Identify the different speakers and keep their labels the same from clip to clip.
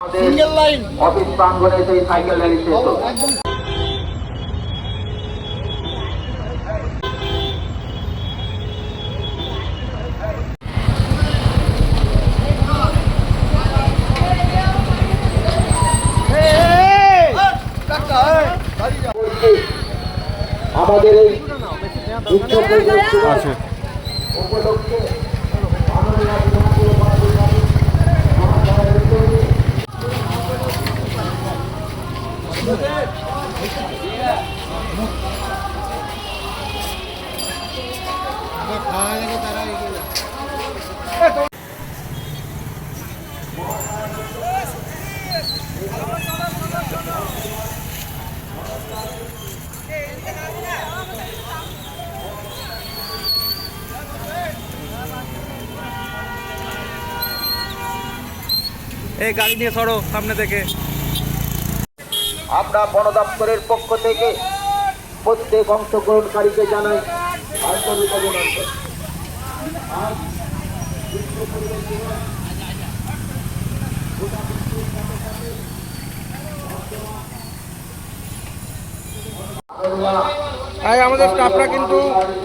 Speaker 1: Single line
Speaker 2: office প্রাঙ্গণে সেই cycle rally শেষ হলো। আমাদের এই উপলক্ষে
Speaker 3: এই গাড়ি নিয়ে সরো সামনে থেকে।
Speaker 2: আমরা বন দপ্তরের পক্ষ থেকে প্রত্যেক অংশগ্রহণকারীকে জানাই আন্তরিক অভিনন্দন।
Speaker 3: আমাদের স্টাফরা কিন্তু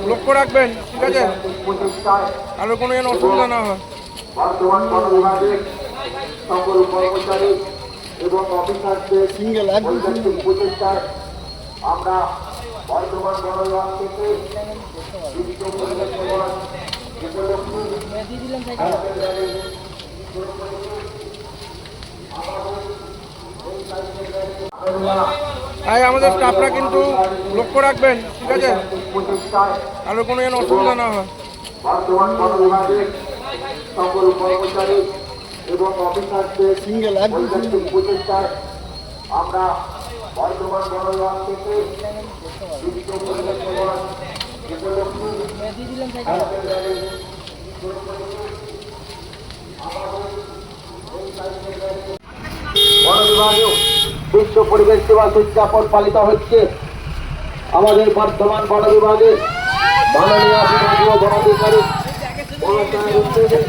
Speaker 3: লক্ষ্য রাখবেন, ঠিক আছে, আর কোনো যেন অসুবিধা না হয়।
Speaker 2: বর্তমান বন বিভাগের সকল কর্মচারী এবং অফিসারদের
Speaker 1: সিঙ্গেল একদম
Speaker 2: প্রচেষ্টায় আমরা বর্তমান বন বিভাগ থেকে বিশ্ব পরিবেশ দিবস
Speaker 3: আমাদের স্টাফরা কিন্তু লক্ষ্য রাখবেন, ঠিক আছে,
Speaker 2: প্রচেষ্টায়
Speaker 3: আর কোনো যেন অসুবিধা না হয়।
Speaker 2: বর্তমান বন বিভাগের সকল কর্মচারী এবং অফিসারদের
Speaker 1: সিঙ্গেল একদম
Speaker 2: প্রচেষ্টায় আমরা বর্তমান বন বিভাগ থেকে বিশ্ব পরিবেশ দিবস বন বিভাগেও বিশ্ব পরিবেশ দিবস উদযাপন পালিত হচ্ছে। আমাদের বর্ধমান বন বিভাগের মাননীয় বিভাগীয় বন অধিকারী মহাশয়ের উদ্যোগে